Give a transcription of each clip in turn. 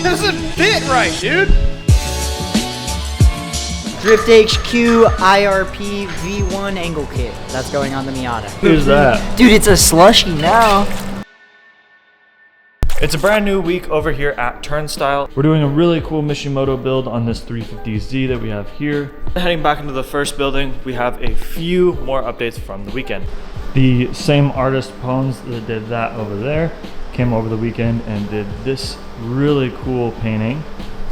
doesn't fit right, dude. Drift HQ IRP V1 angle kit. That's going on the Miata. Who's that? Dude, it's a slushy now. It's a brand new week over here at Turnstile. We're doing a really cool Mishimoto build on this 350Z that we have here. Heading back into the first building, we have a few more updates from the weekend. The same artist Pones that did that over there came over the weekend and did this really cool painting,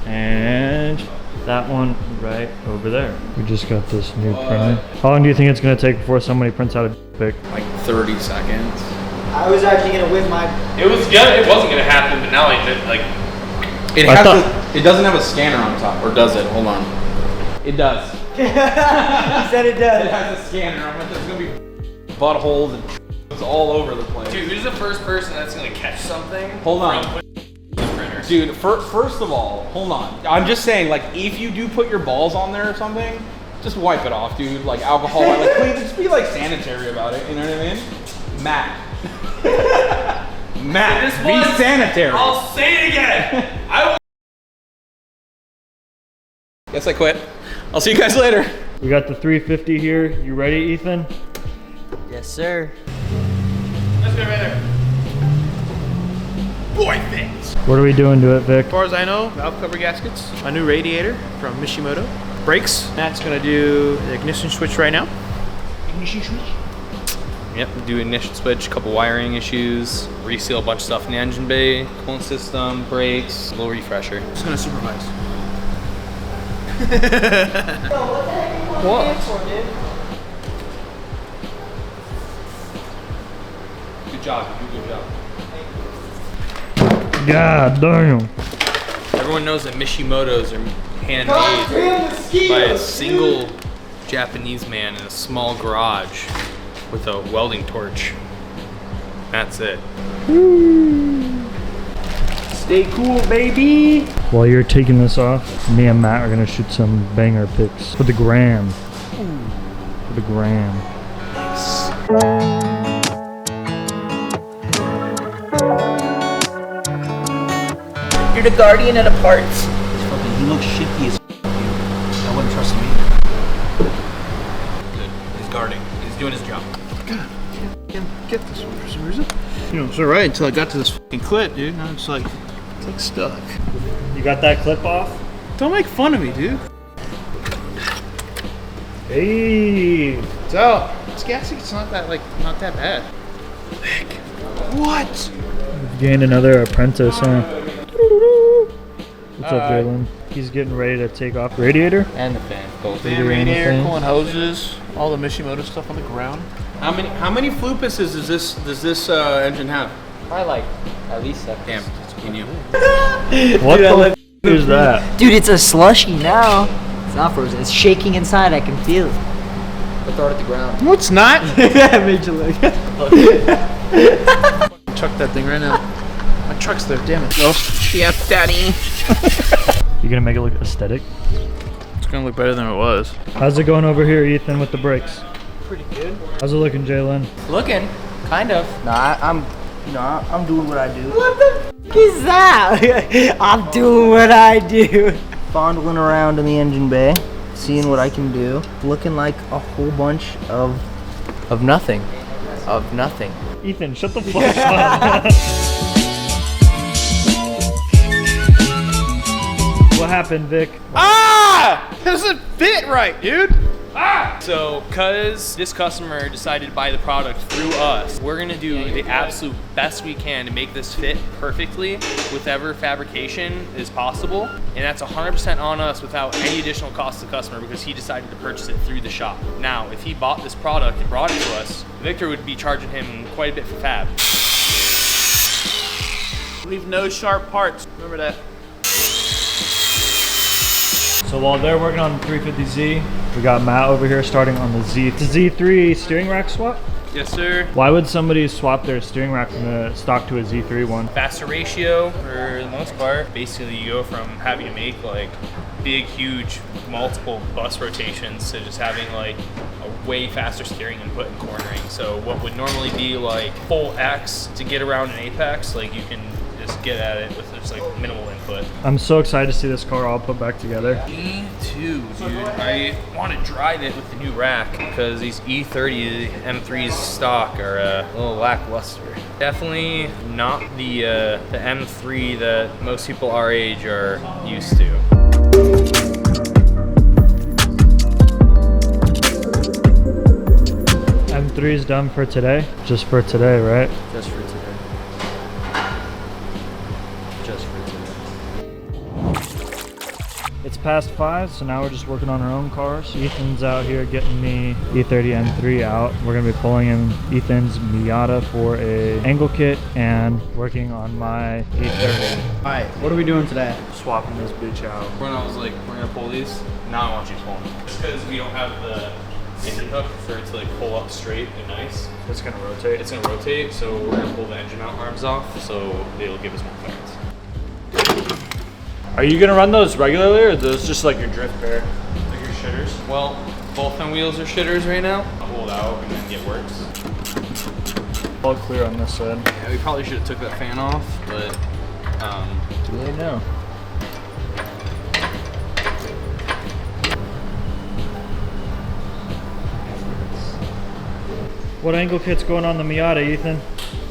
and that one right over there. We just got this new printer. How long do you think it's gonna take before somebody prints out a pic? Like 30 seconds. I was actually gonna whip my. It wasn't gonna happen, but now It doesn't have a scanner on top, or does it? Hold on. It does. He said it does. It has a scanner on it. There's gonna be buttholes and it's all over the place. Dude, who's the first person that's gonna catch something? Hold on. Dude, first of all, hold on. I'm just saying, like, if you do put your balls on there or something, just wipe it off, dude. Like alcohol, like clean. Just be like sanitary about it. You know what I mean? Matt. Matt, be sanitary. I'll say it again. Guess I quit. I'll see you guys later. We got the 350 here. You ready, Ethan? Yes, sir. Let's go right there. Boy things. What are we doing to it, Vic? As far as I know, valve cover gaskets, a new radiator from Mishimoto, brakes. Matt's gonna do the ignition switch right now. Ignition switch. Yep, do ignition switch, couple wiring issues, reseal a bunch of stuff in the engine bay, coolant system, brakes, a little refresher. Just gonna supervise. What? Good job, you do a good job. God damn. Everyone knows that Mishimotos are handmade by a single Japanese man in a small garage with a welding torch. That's it. Stay cool, baby. While you're taking this off, me and Matt are gonna shoot some banger pics for the gram. For the gram. You're the guardian of the parts. He looks shifty as dude. I wouldn't trust him either. Good. He's guarding. He's doing his job. God, can't get this one for some reason. You know, it's alright until I got to this fucking clit, dude. Now it's like stuck. You got that clip off? Don't make fun of me, dude. Hey. It's out. This gasket's not that bad. Heck. What? Gained another apprentice, huh? What's up, Jalen? He's getting ready to take off radiator. And the fan. Both. Fan, radiator, coolant hoses, all the Mishimoto stuff on the ground. How many flupuses does this engine have? Probably like at least 7. Damn, can you? What the is that? Dude, it's a slushy now. It's not frozen. It's shaking inside. I can feel it. But throw it at the ground. No, it's not. I made you look. Chuck that thing right now. My truck's there, damn it. Oh, yeah, daddy. You gonna make it look aesthetic? It's gonna look better than it was. How's it going over here, Ethan, with the brakes? Pretty good. How's it looking, Jalen? Looking, kind of. Nah, I'm doing what I do. What the f is that? I'm doing what I do. Fondling around in the engine bay, seeing what I can do. Looking like a whole bunch of nothing. Of nothing. Ethan, shut the fuck up. What happened, Vic? Ah! It doesn't fit right, dude. Ah! So, cause this customer decided to buy the product through us, we're gonna do the absolute best we can to make this fit perfectly with whatever fabrication is possible. And that's 100% on us without any additional cost to the customer because he decided to purchase it through the shop. Now, if he bought this product and brought it to us, Victor would be charging him quite a bit for fab. Leave no sharp parts. Remember that. So while they're working on the 350Z, we got Matt over here starting on the Z. The Z3 steering rack swap? Yes, sir. Why would somebody swap their steering rack from a stock to a Z3 one? Faster ratio for the most part. Basically, you go from having to make like big, huge, multiple bus rotations to just having like a way faster steering input and cornering. So what would normally be like full X to get around an apex, like you can just get at it with just like minimal input. foot. I'm so excited to see this car all put back together. Me too, dude. I want to drive it with the new rack because these E30 M3s stock are a little lackluster. Definitely not the M3 that most people our age are used to. M3 is done for today. Just for today, right? Just for today. Just for today. It's past 5, so now we're just working on our own cars. Ethan's out here getting me E30 M3 out. We're gonna be pulling in Ethan's Miata for a angle kit and working on my E30. All right, what are we doing today? Swapping this bitch out. When I was like, we're gonna pull these, now I want you to pull them. Just because we don't have the engine hook for it to like pull up straight and nice. It's gonna rotate. It's gonna rotate, so we're gonna pull the engine mount arms off, so it'll give us more clearance. Are you gonna run those regularly, or are those just like your drift pair? Like your shitters? Well, both my wheels are shitters right now. I'll hold out and then get works. All clear on this side. Yeah, we probably should have took that fan off, but Too late now. What angle kit's going on the Miata, Ethan?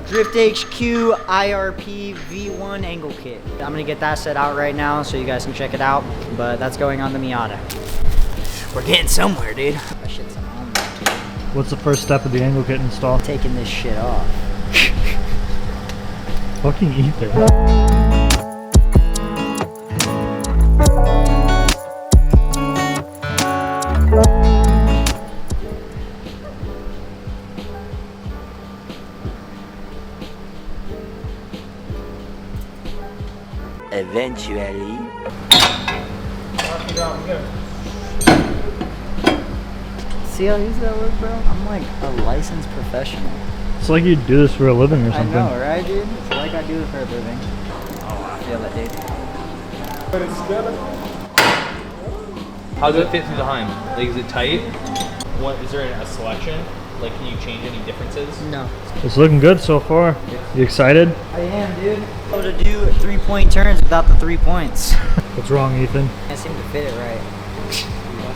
Drift HQ IRP V1 angle kit. I'm gonna get that set out right now so you guys can check it out, but that's going on the Miata. We're getting somewhere, dude. That shit's on there. What's the first step of the angle kit install? Taking this shit off. Fucking Ethan. Eventually. See how easy that was, bro? I'm like a licensed professional. It's like you do this for a living or something. I know, right, dude? It's like I do it for a living. Oh, I feel it, dude. how does it fit through the Heim? Like, is it tight? What is there a selection? Like, can you change any differences? No. It's looking good so far. You excited? I am, dude. How to do 3-point turns without the 3 points. What's wrong, Ethan? I seem to fit it right.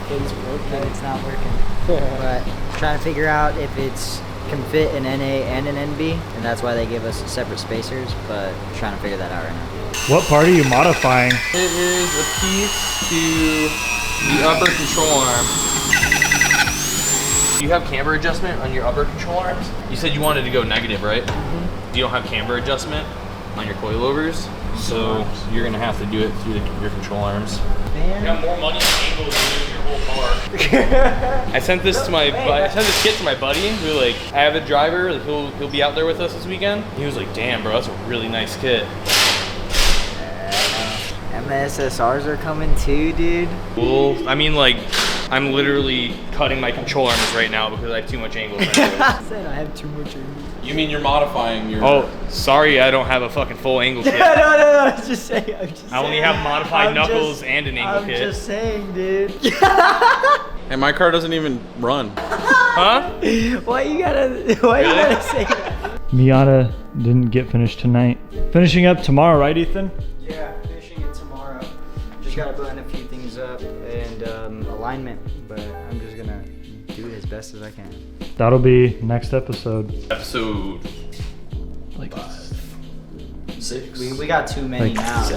It's broken. It's not working. But trying to figure out if it's can fit an NA and an NB, and that's why they give us separate spacers. But trying to figure that out right now. What part are you modifying? It is a piece to the upper control arm. Do you have camber adjustment on your upper control arms? You said you wanted to go negative, right? Mm-hmm. You don't have camber adjustment on your coilovers, so you're gonna have to do it through your control arms. Man. You got more money and angles than you do in your whole car. I sent this kit to my buddy who like, I have a driver, like, he'll be out there with us this weekend. He was like, damn bro, that's a really nice kit. MSSRs are coming too, dude. Well, I mean, like, I'm literally cutting my control arms right now because I have too much angle. I said I have too much angle. You mean you're modifying your... Oh, sorry, I don't have a fucking full angle kit. No, I was just saying. I only have modified knuckles and an angle kit. I'm just saying, dude. And my car doesn't even run. Huh? Why you gotta say that? Miata didn't get finished tonight. Finishing up tomorrow, right, Ethan? Yeah, finishing it tomorrow. Just gotta blend a few things up and alignment, but I'm just gonna do it as best as I can. That'll be next episode. Episode Like 6. We got too many Like now.